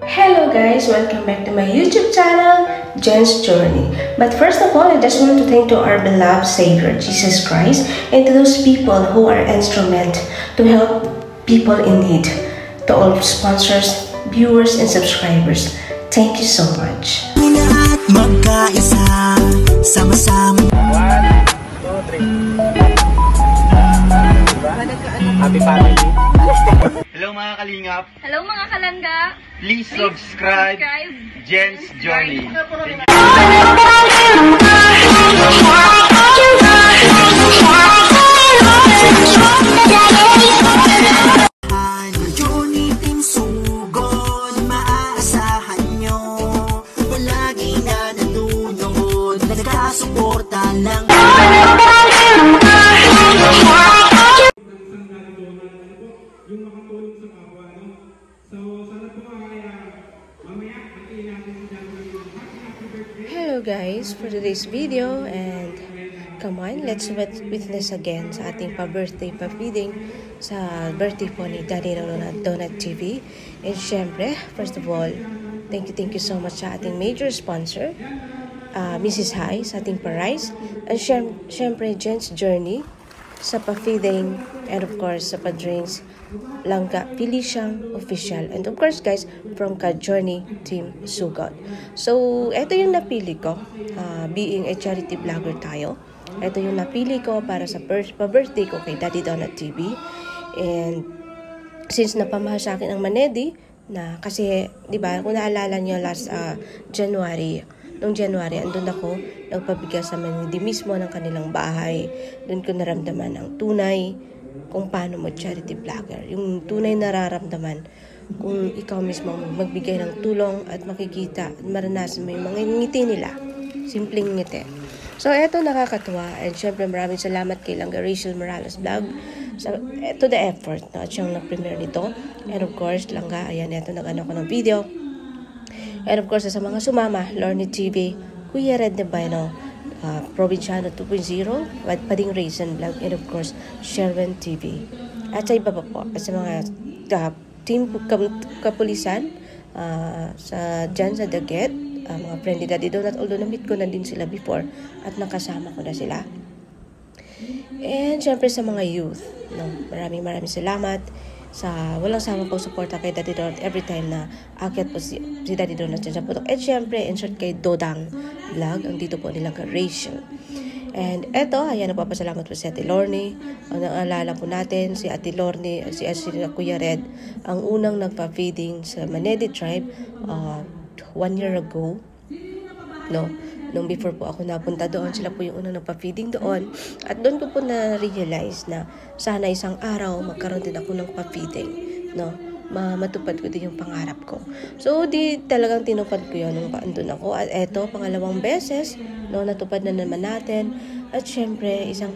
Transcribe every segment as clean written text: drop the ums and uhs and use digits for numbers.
Hello guys, welcome back to my YouTube channel, Jen's Journey. But first of all, I just want to thank to our beloved Savior, Jesus Christ, and to those people who are instrument to help people in need. To all sponsors, viewers, and subscribers, thank you so much. Magkaisa, sama-sama. 1, 2, 3. Happy family. Hello mga kalingap. Hello mga kalangga. Please subscribe Jen's Journey. Journey Team Sugod, maaasahan nyo. Palagi na nanonood, nagkasuporta lang. Hello guys, for today's video, and come on, let's witness again sa ating pa-birthday pa-feeding sa birthday po ni Daddy Donut TV. And syempre, first of all, thank you so much sa ating major sponsor, Mrs. Hai, sa ating pa-rice, and syempre Jen's Journey sa pa-feeding, and of course sa pa-drinks, Langga Feliciang Official, and of course guys from Ka-Journey Team Sugod. So ito yung napili ko, being a charity vlogger tayo, ito yung napili ko para sa pa-birthday ko kay Daddy Donut TV. And since napamahal sa akin ang Manedi, na kasi di ba kung naalala nyo last January, noong January andun ako nagpabigay sa Manedi mismo ng kanilang bahay. Doon ko naramdaman ang tunay kung paano mo charity vlogger, yung tunay nararamdaman kung ikaw mismo magbigay ng tulong at makikita at maranasan mo yung mga ngiti nila, simpleng ngiti. So eto, nakakatuwa, and syempre maraming salamat kay Langga Rachel Morales Vlog to the effort na siyang nag-premiere nito. And of course Langga, ayan, eto nag-ano ko ng video, and of course sa mga sumama, Lorny TV, Kuya Red Nebano, Provinciano 2.0, Pading Raisin Vlog, and of course Sherwin TV, at sa iba pa po, at sa mga team kapulisan sa dyan sa Daget, mga friend ni Daddy Donut, although na-meet ko na din sila before at nakasama ko na sila. And syempre sa mga youth, no, maraming salamat sa walang samang pagsuporta kay Daddy Donut every time na akyat po si Daddy Donut dyan sa putok. And syempre, insert kay Dodang Vlog, ang dito po nilang Rachel. And eto, ayan, nagpapasalamat po si Ate Lorny. Ang naalala po natin, si Ate Lorny, si Kuya Red, ang unang nagpa-feeding sa Manedi Tribe 1 year ago. No? Nung before po ako napunta doon, sila po yung unang nagpa-feeding doon. At doon ko po na-realize na sana isang araw magkaroon din ako ng pa-feeding. No? Matupad ko din yung pangarap ko. So, di talagang tinupad ko yun nung andun ako. At eto, pangalawang beses, no, natupad na naman natin. At syempre, isang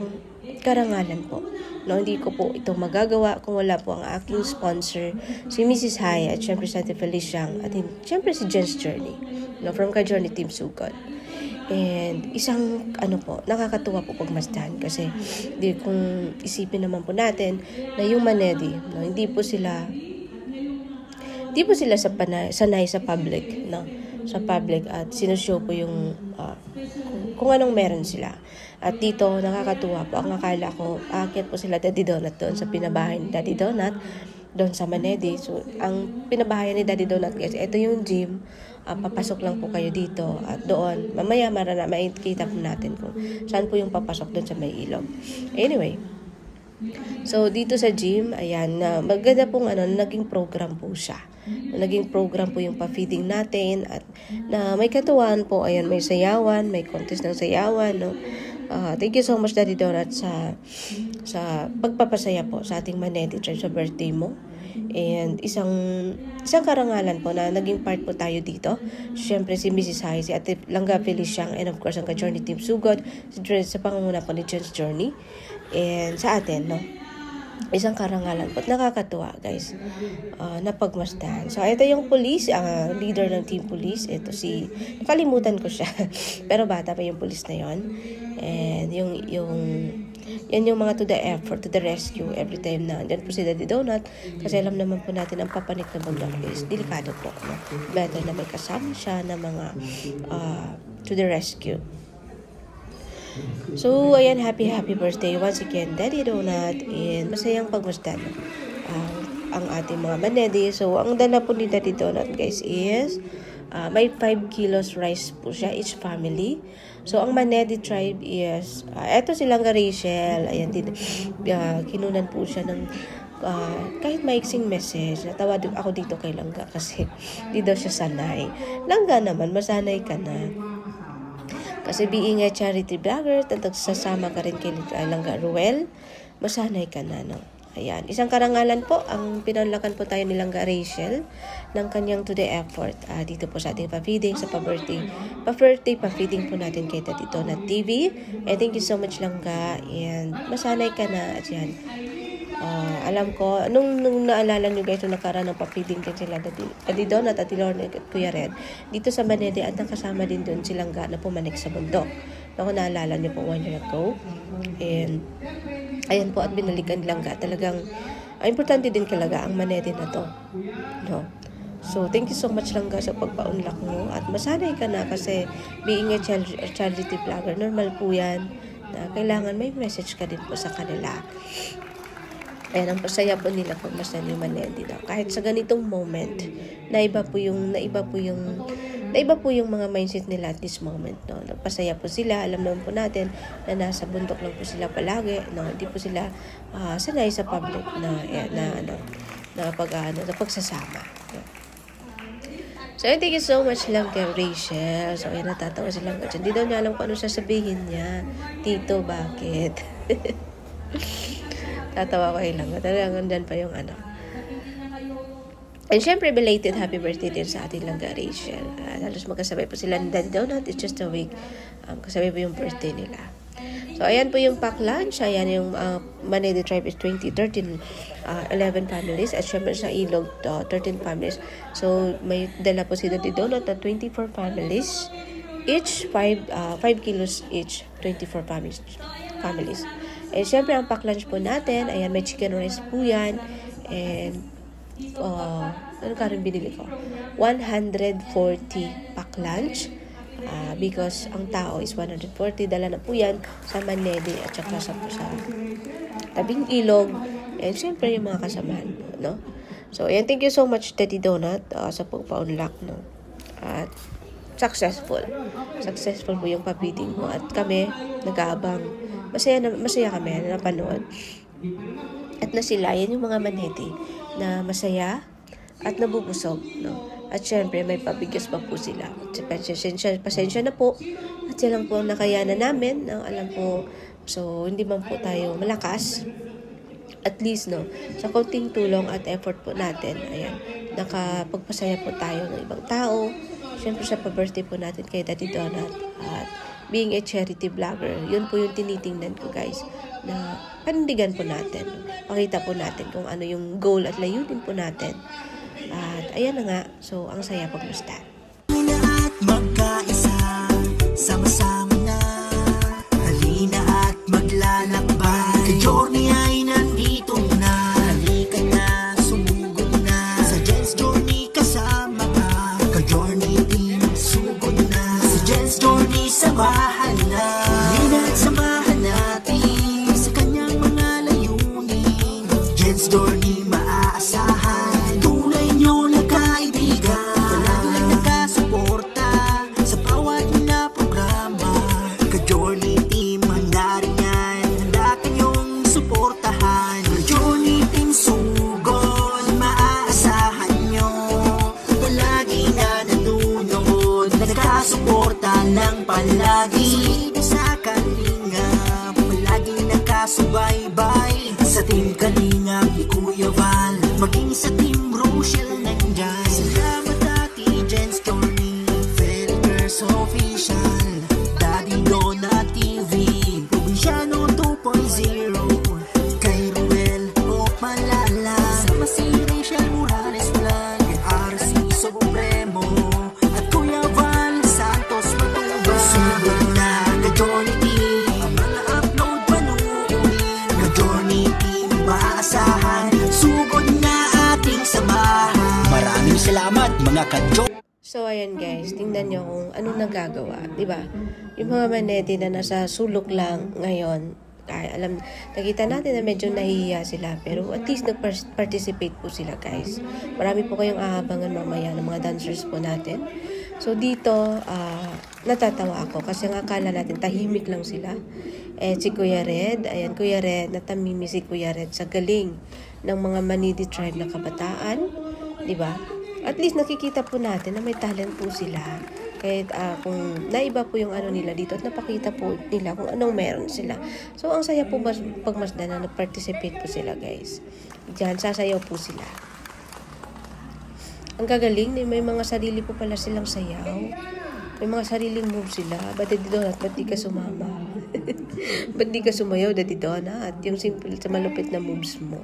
karangalan po. No, hindi ko po ito magagawa kung wala po ang aking sponsor, si Mrs. Hai, at syempre si Ate Feliciang, at syempre si Jen's Journey, no, from Ka-Journey Team Sugod. And isang nakakatuwa po pagmasdan, kasi kung isipin naman po natin na yung Manedi, no, hindi po sila sanay sa public, no, sa public, at sinushow po yung kung anong meron sila. At dito nakakatuwa po, ang akala ko aakyat po sila Daddy Donut doon sa pinabahay ni Daddy Donut doon sa Manedi. So ang pinabahay ni Daddy Donut, guys, ito yung gym. Papasok lang po kayo dito, at doon mamaya makikita po natin kung saan po yung papasok doon sa may ilog. Anyway, so dito sa gym, ayan, maganda pong naging program po siya. Naging program po yung pa-feeding natin, at na may katuwaan po, ayan, may sayawan, may contest ng sayawan, no. Thank you so much Daddy Donut sa pagpapasaya po sa ating Manedi Tribe sa birthday mo. And isang karangalan po na naging part po tayo dito. Siyempre si Mrs. Hai, si Ate Langga Feliciang, and of course ang Ka-Journey Team Sugod sa pangunguna po ni Jen's Journey. And sa atin, no, isang karangalan po. Nakakatuwa guys, napagmasdan. So ito yung police, leader ng team police. Ito nakalimutan ko siya pero bata pa yung police na yon. And yung Yan yung mga to the effort, to the rescue every time na andyan po si Daddy Donut. Kasi alam naman po natin ang papanik na bundok is delikado po. No? Better na may kasama siya na mga to the rescue. So, ayan, happy birthday once again, Daddy Donut, and masayang pagmasdan ang ating mga manedi. So, ang dala po ni Daddy Donut, guys, is may 5 kilos rice po siya, each family. So, ang Manedi tribe is, eto silang Rachel, ayan, kinunan po siya ng kahit maiksing message. Natawa ako dito kay Langga kasi di daw siya sanay. Langga naman, masanay ka na. Kasi being a charity vlogger, sasama ka rin kay Langga Ruel, masanay ka na, no? Ayan, isang karangalan po ang pinanlakan po tayo ni Langga Rachel ng kanyang to the effort dito po sa ating pa-feeding sa pa-birthday pa-feeding po natin kay Daddy Donut TV. And thank you so much, Langga, and masanay ka na at yan. Alam ko, nung naalala nyo guys, nung nakaraan ng pa-feeding din sila Daddy Donut at Lorne at Kuya Red dito sa Manede, at nakasama din doon si Langga na pumanik sa bundok. Ako naalala nyo po 1 year ago. And ayan po, at binalikan Langga. Talagang importante din talaga ang Manede na to. No? So, thank you so much Langga sa pagpa-unlock mo. At masanay ka na kasi being a charity vlogger, normal po yan na kailangan may message ka din po sa kanila. Ayan, ang pasaya po nila pag masan yung Manede. No? Kahit sa ganitong moment, naiba po yung mga mindset nila at this moment. No? Nagpasaya po sila. Alam naman po natin na nasa bundok lang po sila palagi. No? Hindi po sila sanay sa public na pagsasama. No? So, thank you so much lang kay Rachel. So, ayan, natatawa silang kasi hindi daw niya alam kung ano sasabihin niya. Tito, bakit? Tatawa ko lang. Talagang andyan pa yung ano. And syempre, belated happy birthday din sa ating Langga Rachel. Halos magkasabay po sila ni Daddy Donut. It's just a week. Kasabay po yung birthday nila. So, ayan po yung pack lunch. Ayan yung Manede tribe is 11 families. At syempre sa Ilog, 13 families. So, may dala po si Daddy Donut na 24 families. Each 5 kilos each. 24 families. And syempre, ang pack lunch po natin, ayan, may chicken rice po yan. And ano ka rin binili ko? 140 pack lunch. Because ang tao is 140. Dala na po yan sa Manede at saka sa tabing ilog. And syempre, yung mga kasamahan po, no? So, ayan, thank you so much, Daddy Donut, sa pagpa-unlock, no? At successful. Successful po yung pa-feeding mo. At kami, nag-aabang. Masaya kami na napanood. At nasilayan yung mga Manede na masaya at nabubusog, no? At syempre, may pabigas pa po sila. Pasensya na po. At yan lang po ang nakayanan namin. No? Alam po, so hindi man po tayo malakas. At least, no, sa konting tulong at effort po natin, ayan, nakapagpasaya po tayo ng ibang tao. Syempre, sa pa-birthday po natin kay Daddy Donut. At being a charity vlogger, yun po yung tinitingnan ko, guys, na panindigan po natin. Pakita po natin kung ano yung goal at layunin po natin. At ayan na nga, so ang saya pagmustan. At magkaisa, sama-sama na, halina at maglalakbay. Ka-journey ay nandito na, halika na, sumugod na. Sa Jen's Journey kasama ka, ka-journey team, sugod na. Sa Jen's Journey samahan na, halina at samahan natin sa kanyang mga layunin. Jen's Journey maaasahan. Ng palagi sa Kalingap, palaging nakasubaybay sa Team Kalingap ni Kuya Val, maging sa Team Rochelle nandyan. Salamat Ate Jen's Journey, Felkers Official, Daddy Donut TV, Provinciano 2.0, kay Ruel o Malala, sama si Rachel Morales Vlog, RC Supremo, at Kuya Val Santos. Sugod na ka-journey team, ang mga upload panuod, naka-joke. So, ayan guys, tingnan nyo kung anong nagagawa, di ba? Yung mga manete na nasa sulok lang ngayon, nakita natin na medyo nahihiya sila, pero at least nag-participate po sila guys. Marami po kayong aabangan mamaya ng mga dancers po natin. So, dito, natatawa ako kasi ang akala natin tahimik lang sila. Si Kuya Red, ayan Kuya Red, natamimi si Kuya Red sa galing ng mga Manidi tribe na kabataan, di ba? At least nakikita po natin na may talent po sila. Kahit kung naiba po yung ano nila dito at napakita po nila kung anong meron sila. So, ang saya po pagmasdan na nag-participate po sila, guys. Diyan, sasayaw po sila. Ang gagaling, may mga sarili po pala silang sayaw. May mga sariling moves sila. Ba't di Donat, ba't di ka sumama? Ba't di ka sumayaw, Daddy Donat? Yung simple sa malupit na moves mo.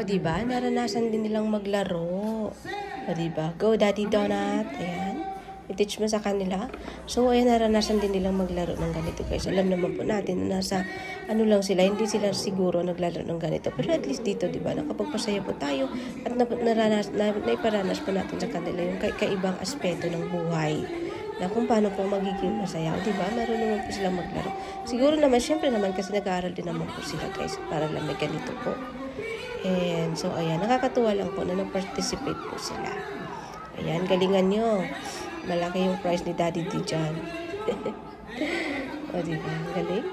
Diba? Naranasan din nilang maglaro. O diba? Go, Daddy Donut. Ayan. I-teach mo sa kanila. So, ayan, naranasan din nilang maglaro ng ganito, guys. Alam naman po natin na nasa, ano lang sila, hindi sila siguro naglalaro ng ganito. Pero at least dito, diba? Nakapagpasaya po tayo at naiparanas po natin sa kanila yung kaibang aspeto ng buhay. Na kung paano po magiging masaya. Diba? Marunong po silang maglaro. Siguro naman, syempre naman, kasi nag-aaral din naman po sila, guys. Para lang may ganito po. And so, ayan, nakakatuwa lang po na nag-participate po sila. Ayan, galingan nyo. Malaki yung prize ni Daddy D dyan. O, diba? Galing?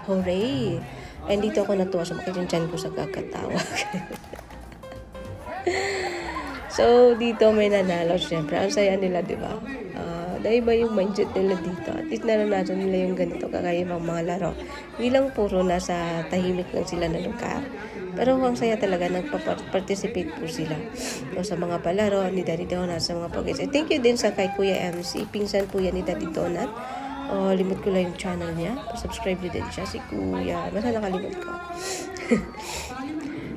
Hooray! And dito ako natuwa, sumakit yung tiyan ko sa kakatawa. So, dito may nanalo, syempre. Ang saya nila, di ba? Naiba yung mindset nila dito. At least naranasan nila yung ganito kakaibang mga laro. Hindi lang puro nasa tahimik lang sila na lugar. Pero ang saya talaga, nagpa-participate po sila. So, sa mga palaro ni Daddy Donut, sa mga pag-isa. Thank you din sa kay Kuya MC. Pinsan po yan ni Daddy Donut. Limot ko lang yung channel niya. Subscribe niyo din siya, si Kuya. Basta nakalimot ko.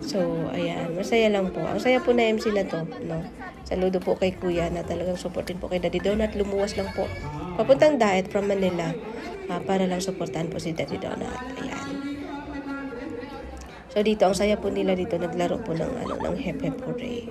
So, ayan. Masaya lang po. Ang saya po na MC na to, no? Saludo po kay Kuya na talagang supportin po kay Daddy Donut. Lumuwas lang po. Papuntang diet from Manila para lang supportan po si Daddy Donut. Ayan. So, dito, ang saya po nila dito. Naglaro po ng Hep Hep Hooray.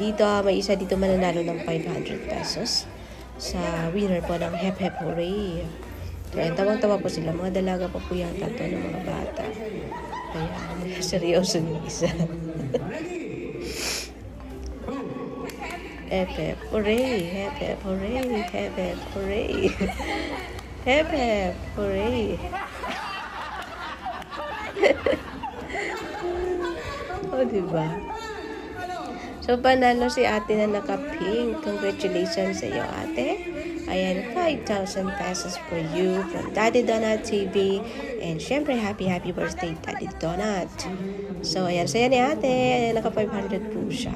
dito, may isa dito mananalo ng 500 pesos sa winner po ng Hep Hep Hooray. Kaya tawang-tawa po sila. Mga dalaga pa po yata to ng mga bata. Kaya seryoso yung isa. Hep Hep Hooray! Hep Hep Hooray! Hep Hep Hooray! Hep Hep Hooray! O, diba? So, panalo si ate na naka-pink. Congratulations sa iyo, ate. Ayan, 5,000 pesos for you from Daddy Donut TV. And syempre, happy birthday, Daddy Donut. So, ayan, saya ni ate. Ayan, naka 500 po siya.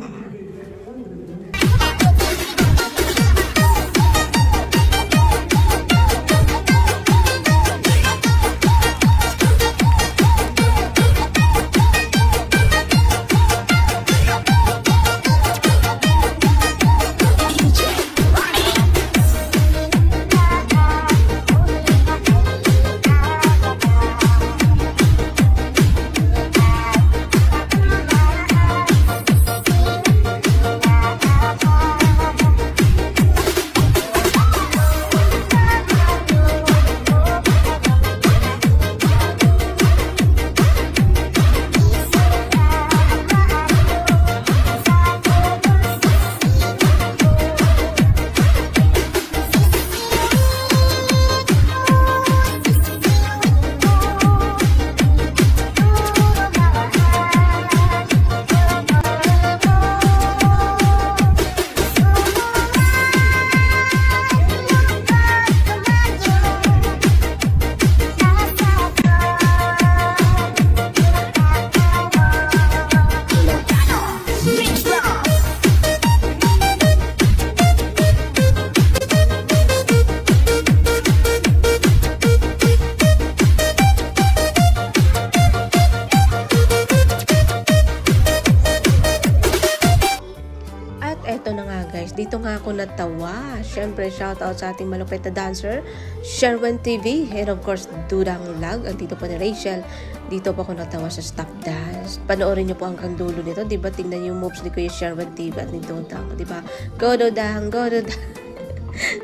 Dito nga ako natawa. Siyempre, shoutout sa ating malupit na dancer, Sherwin TV. And of course, Dudang Lag. Ang dito po ni Rachel. Dito po ako natawa sa stop dance. Panoorin niyo po hanggang dulo nito. Diba, tingnan yung moves ni Kuya Sherwin TV at ni Dudang. Diba, go Dudang, go Dudang.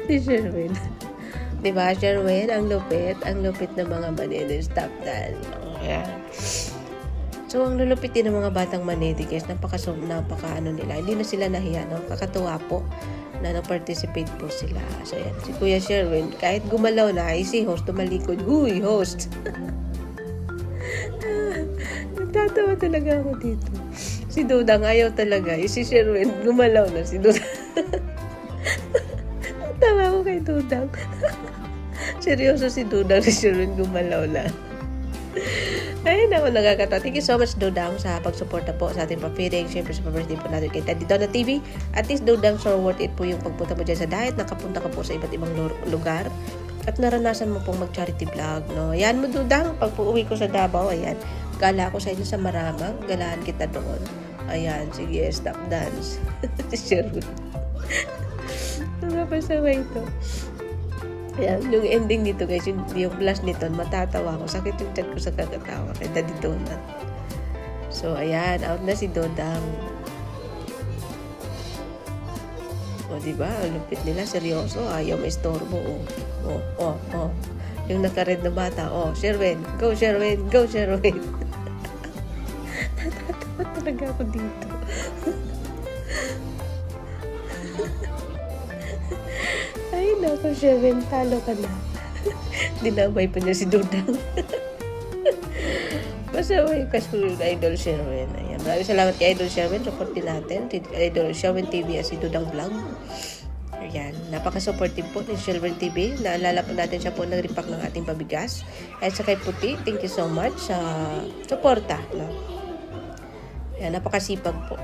Ni Sherwin. Diba, Sherwin, ang lupit ng mga manene stop dance. Yeah. So, ang lulupit din ng mga batang manedi, guys, napaka nila. Hindi na sila nahiya, no? Kakatuwa po na na-participate po sila. So, yan. Si Kuya Sherwin, kahit gumalaw na, si host, tumalikod. Huy, host! Nagtatawa talaga ako dito. Si Dudang, ayaw talaga. Si Sherwin, gumalaw na. Si Dudang. Natawa ako kay Dudang. Seryoso si Dudang, si Sherwin, gumalaw na. Ay, naku, nakakatawa. Thank you so much, Dudang, sa pagsuporta po sa ating pa-feeding. Siyempre, sa birthday po natin kay Daddy Donut TV. At least, Dudang, so worth it po yung pagpunta mo dyan sa diet. Nakapunta ka po sa iba't ibang lugar. At naranasan mo pong mag-charity vlog, no? Yan mo, Dudang. Pag uuwi ko sa Davao, ayan. Gala ko sa inyo sa Maramag. Galaan kita doon. Ayan, sige, stop dance. Sherwood. Napasama ito. Ayan, yung ending nito, guys, yung last nito, matatawa ko. Sakit yung chat ko sa kakatawa kay Daddy Donut. So, ayan, out na si Dodang. O, diba? Ang lupit nila, seryoso. Ayaw maistorbo. Oh. Yung naka-red na bata. Oh, Sherwin. Go, Sherwin. Go, Sherwin. Natatawa talaga ako dito. Ay, naku, Sherwin, talo ka na. Dinamay pa niya si Dudang. Masaway ka sa Idol Sherwin. Ayan, maraming salamat kay Idol Sherwin. Support din natin. Idol Sherwin TV at si Dudang Vlog. Ayan, napaka-supportive po ni Sherwin TV. Naalala po natin siya po nag-repack ng ating pabigas. At sa kay Puti, thank you so much sa suporta. No? Ayan, napakasipag po.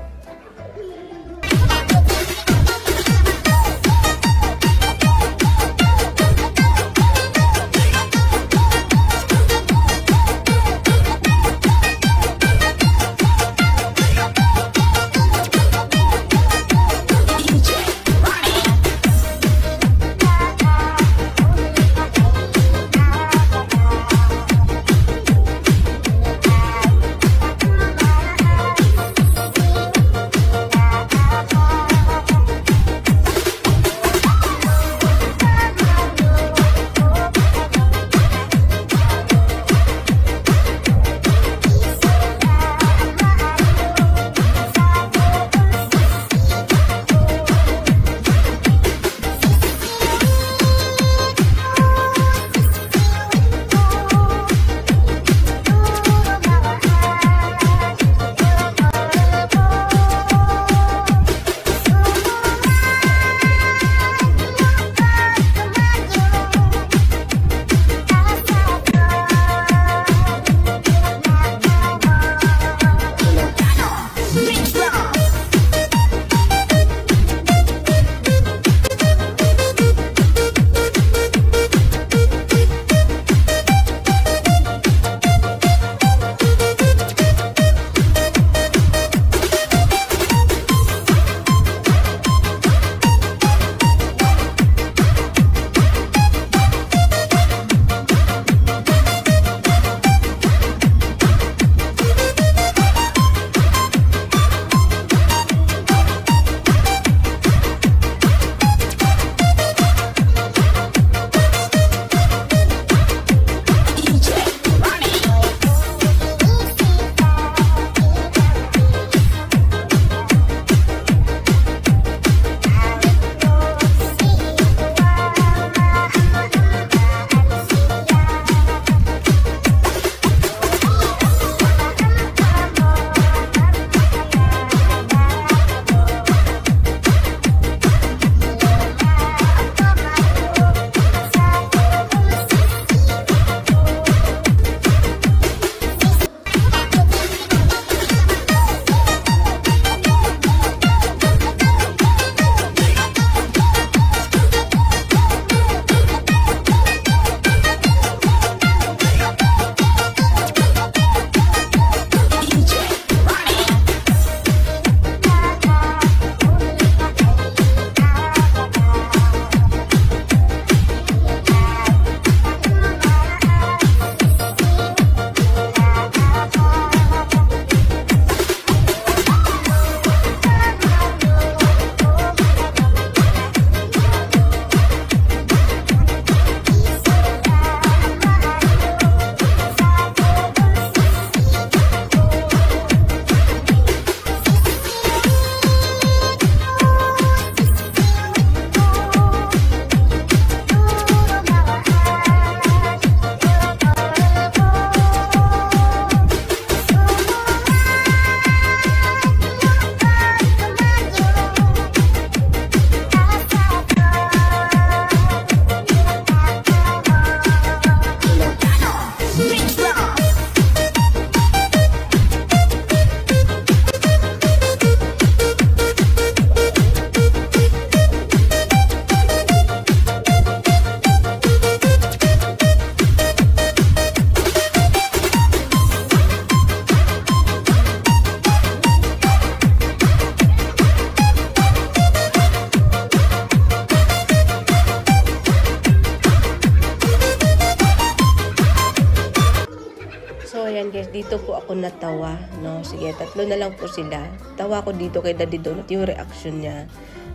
po ako natawa, no? Sige, 3 na lang po sila. Tawa ko dito kay Daddy Donut, yung reaction niya.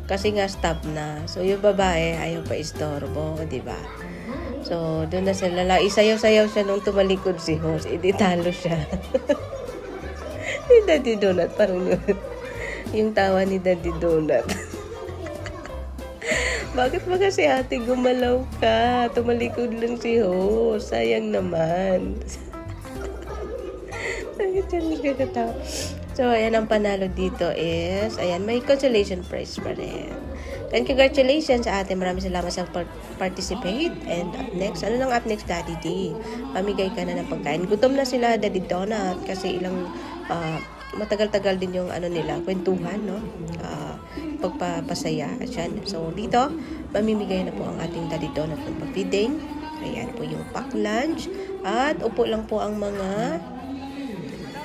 Kasi nga stop na. So, yung babae, ayaw pa istorbo, di ba? So, doon na sila. Isayaw-sayaw siya nung tumalikod si host. Hindi talo siya. Ni Daddy Donut, parang yun. Yung tawa ni Daddy Donut. Bakit ba kasi ate gumalaw ka? Tumalikod lang si host. Sayang naman. So, ayan ang panalo dito is, ayan, may consolation prize pa rin. And congratulations sa ate. Maraming salamat sa participate. And up next, ano nang up next, Daddy D? Pamigay ka na ng pagkain. Gutom na sila, Daddy Donut, kasi ilang, matagal-tagal din yung ano nila, kwentuhan, no? Pagpapasaya. At yan. So, dito, mamimigay na po ang ating Daddy Donut ng pa-feeding. Ayan po yung pack lunch. At upo lang po ang mga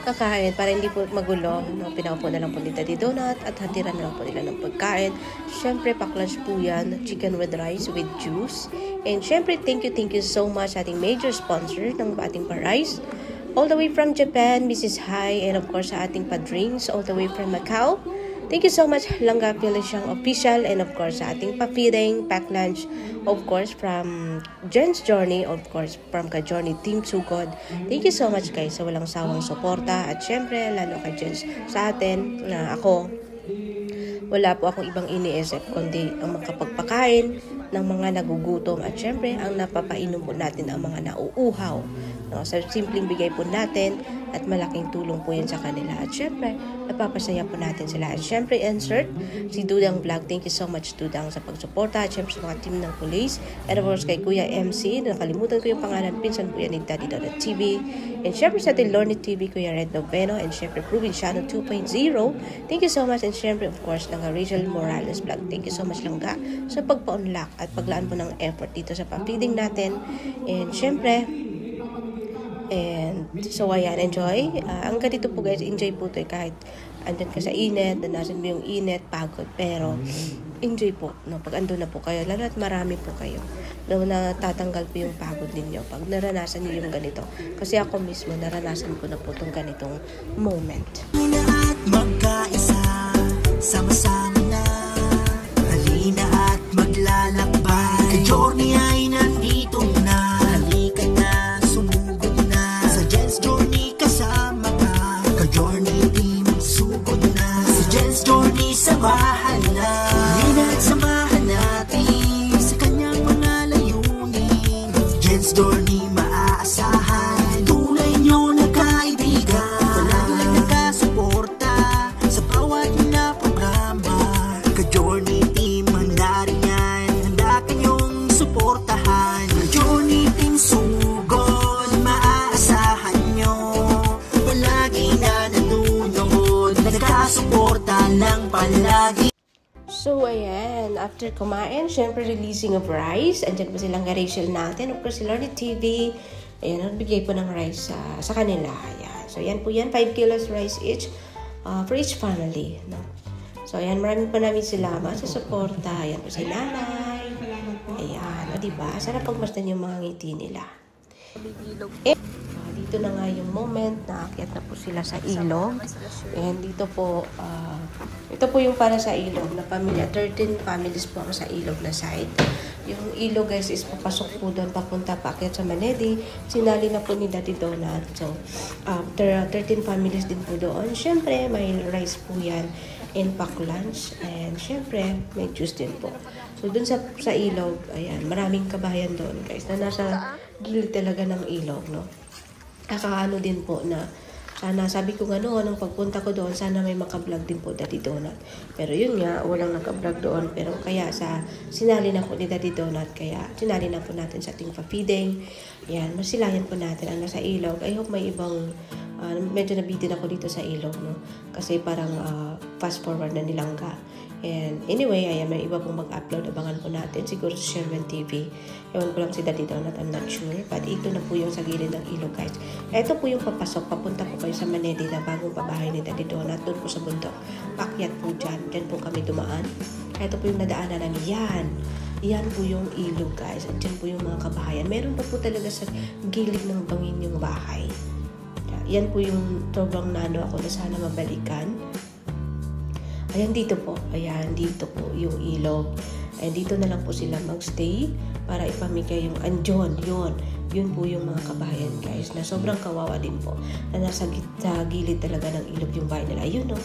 kakain para hindi po magulo. No? Pinaupo na lang po ni Daddy Donut at hatiran na lang po nila ng pagkain. Syempre, pack lunch po yan. Chicken with rice with juice. And syempre, thank you so much sa ating major sponsor ng ating pa-rice. All the way from Japan, Mrs. Hai, and of course sa ating pa-drinks all the way from Macau. Thank you so much, Langga Pilisyang Official, and of course sa ating pa-feeding, pack lunch, of course from Jen's Journey, of course from Ka-Journey Team Sugod. Thank you so much guys sa walang sawang suporta, at syempre lalo kay Jen's sa atin na ako. Wala po akong ibang iniisip kundi ang makapagpakain ng mga nagugutom, at syempre ang napapainom po natin ang mga nauuhaw. No, sa simpleng bigay po natin at malaking tulong po yun sa kanila. At syempre, napapasaya po natin sila. At syempre, insert si Dudang Vlog. Thank you so much, Dudang, sa pagsuporta. At syempre, sa mga team ng police. And of course, kay Kuya MC. Nakalimutan ko yung pangalan. Pinsan po yan ni Daddy Donut TV. And syempre, sa ating Lorny TV, Kuya Red Noveno. And syempre, Provinciano 2.0. Thank you so much. And syempre, of course, Langga Rachel Morales Vlog. Thank you so much, Langga, sa pagpa-unlock at paglaan po ng effort dito sa pa-feeding natin. And syempre, and so ayan, enjoy. Ang ganito po guys, enjoy po ito kahit andyan ka sa init, nanasan mo yung init, pagod, pero enjoy po, no? Pag andun na po kayo, lalo at marami po kayo, no, na tatanggal po yung pagod ninyo pag naranasan niyo yung ganito. Kasi ako mismo, naranasan ko na po itong ganitong moment. At magkaisa, sama-sama na, halina at maglalakbay. Ka-Journey ay nandito na, halika na, sumugod na. Sa Jen's Journey kasama ka, Ka-Journey Team sugod na. Sa Jen's Journey samahan na, halina at samahan natin sa kanyang mga layunin. Jen's Journey maaasahan, tunay nyo na kaibigan. Palagi lang nakasuporta sa bawat na programa. Ka-Journey Team, handa rin yan, handa kanyong suportahan. Ka-Journey Team sugod, maaasahan nyo, palagi na nanonood, nakasuporta lang palagi. So, ayan, after kumain, syempre releasing of rice. Andyan po silang Rachel natin. Of course, si Lorny TV. Ayan, nagbigay po ng rice sa kanila. Ayan. So, ayan po yan. 5 kilos rice each for each family. No? So, ayan, maraming po namin salamat sa suporta. Ayan po si nanay. Ayan, o diba? Sarap pagmasdan yung mga ngiti nila. Dito na nga yung moment na aakyat na po sila sa ilog. And dito po, ito po yung para sa ilog na pamilya. 13 families po ang sa ilog na side. Yung ilog guys is papasok po doon, papunta paakyat sa Manedi. Sinali na po ni Daddy Donut. So, 13 families din po doon. Siyempre, may rice po yan in pack lunch. And siyempre, may juice din po. So, doon sa ilog, ayan, maraming kabayan doon guys na nasa gilid talaga ng ilog, no? Kakaano din po na sana, sabi ko nga noon, nung pagpunta ko doon, sana may makablog din po Daddy Donut. Pero yun nga, walang nakablog doon. Pero kaya sinali na po ni Daddy Donut, kaya sinali na po natin sa ating pa-feeding. Yan, masilayan po natin ang nasa ilog. I hope may ibang, medyo nabitin ako dito sa ilog, no? Kasi parang fast forward na nilangga. And anyway, ayan, may iba pong mag-upload. Abangan po natin. Siguro sa Sherman TV. Ewan ko lang si Daddy Donut, I'm not sure. But ito na po yung sa gilid ng ilog, guys. Ito po yung papasok. Papunta po kayo sa Manedi na bagong pabahay ni Daddy Donut. Doon po sa bundok. Pakyat po dyan. Dyan po kami dumaan. Ito po yung nadaanan namin. Yan. Yan po yung ilog, guys. At dyan po yung mga kabahayan. Meron pa po talaga sa gilid ng bangin yung bahay. yan po yung sobrang nano ako na sana mabalikan. Ayan, dito po. Ayan, dito po yung ilog. And dito na lang po sila magstay para ipamigay yung andyon, yun po yung mga kabahayan guys, na sobrang kawawa din po, na nasa gilid talaga ng ilog yung bahay nila. Ayun, no?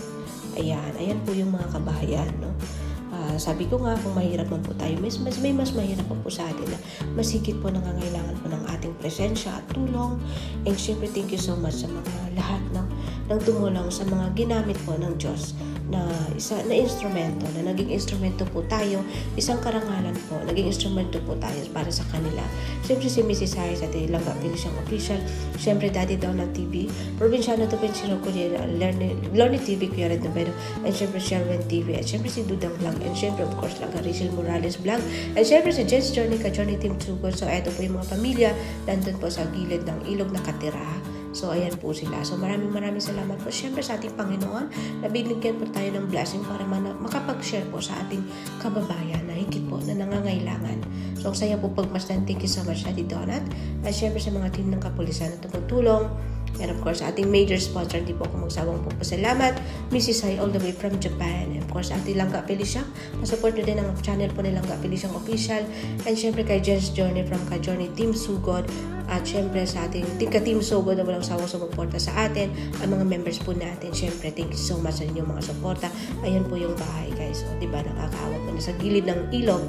Ayan po yung mga kabahayan, no? Sabi ko nga, kung mahirap man po tayo, may mas mahirap po sa atin na mas higit po nangangailangan po ng ating presensya at tulong. And syempre, thank you so much sa mga lahat ng tumulong, sa mga ginamit po ng Diyos na instrumento, na naging instrumento po tayo, isang karangalan po, naging instrumento po tayo para sa kanila. Siyempre si Mrs. Hay sa Langga Pilisyang Official, siyempre Daddy Donald TV, Provinciano to Pensino Kuya, Lorny TV, Kuya Red Novedo, and siyempre Sherwin TV, at siyempre si Dudang Vlog, and siyempre of course Langga Rachel Morales Vlog, and siyempre si Jens Johnny, Johnny Team Sugod. So eto po yung mga pamilya nandun po sa gilid ng ilog nakatira. So, ayan po sila. So, maraming salamat po. Siyempre sa ating Panginoon, na binigyan po tayo ng blessing para makapag-share po sa ating kababayan na higit po na nangangailangan. So, ang saya po pagmasdan. Thank you so much, Daddy Donat. At siyempre sa mga team ng kapulisan na tumutulong. And of course, ating major sponsor, di po ako magsawang po pasalamat, Mrs. Hay all the way from Japan. And of course, ating Langga Pilisyang, masupport nyo din ang channel po ni Langga Pilisyang Official. And syempre kay Jens Johnny from Johnny Team Sugod. At syempre sa ating Team Sugod na walang sawang sumuporta sa atin, ang mga members po natin. Syempre, thank you so much sa inyong mga suporta. Ayan po yung bahay guys. So, diba, nakakaawa po na sa gilid ng ilog.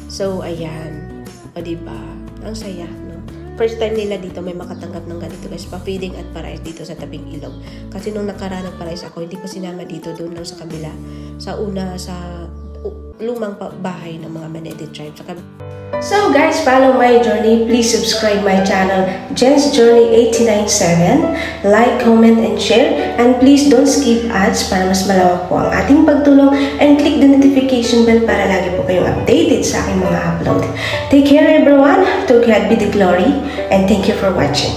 So, ayan. O diba, ang saya, no? First time nila dito may makatanggap ng ganito guys, pa-feeding at parais dito sa tabing ilog. Kasi nung nakaraan ng parais ako, hindi ko sinama dito, doon lang sa kabila. Sa lumang bahay ng mga Menendez tribe. So guys, follow my journey. Please subscribe my channel, Jens Journey 897. Like, comment, and share. And please don't skip ads para mas malawak po ang ating pagtulong. And click the notification bell para lagi po kayong updated sa aking mga upload. Take care everyone. To God be the glory. And thank you for watching.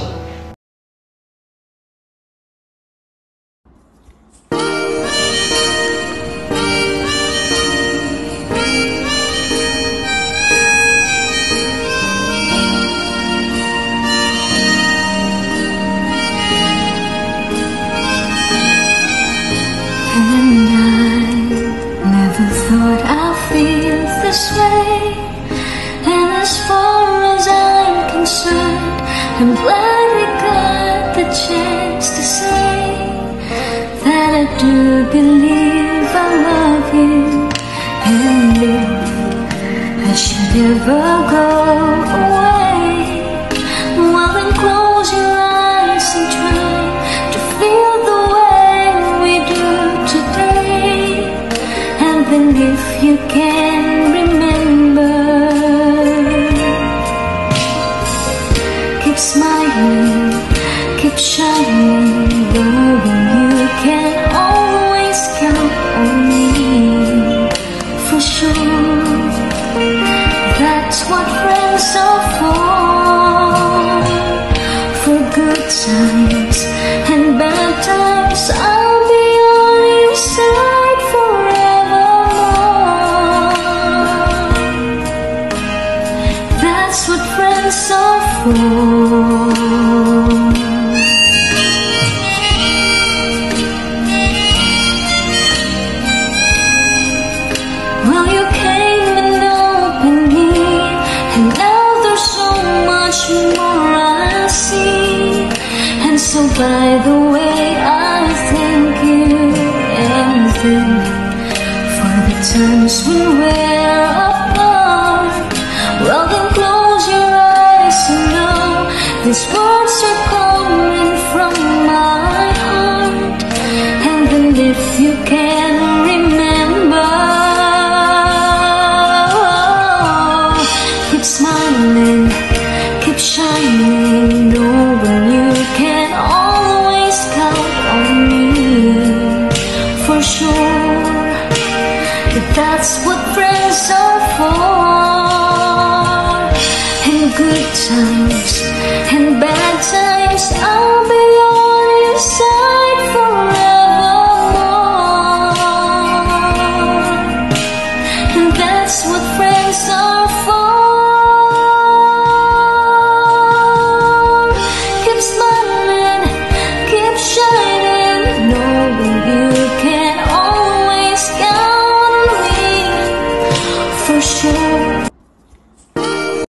I'm glad we got the chance to say that I do believe I love you, and if I should ever go away, well then close your eyes and try to feel the way we do today, and then if you can remember, smiling, keep shining, knowing you can always count on me. For sure, that's what friends are for good times and bad times, I'll be on your side forevermore. That's what friends are for. Well, you came and opened me, and now there's so much more I see. And so by the way, I thank you and thank for the times when we're apart. Well, then close your eyes and know these words are coming from my heart. And then if you can remember, keep smiling, keep shining, knowing you can always count on me. For sure, that's what friends are for. In good times and bad times, I'll be on your side forevermore. And that's what friends are for. Keep smiling, sure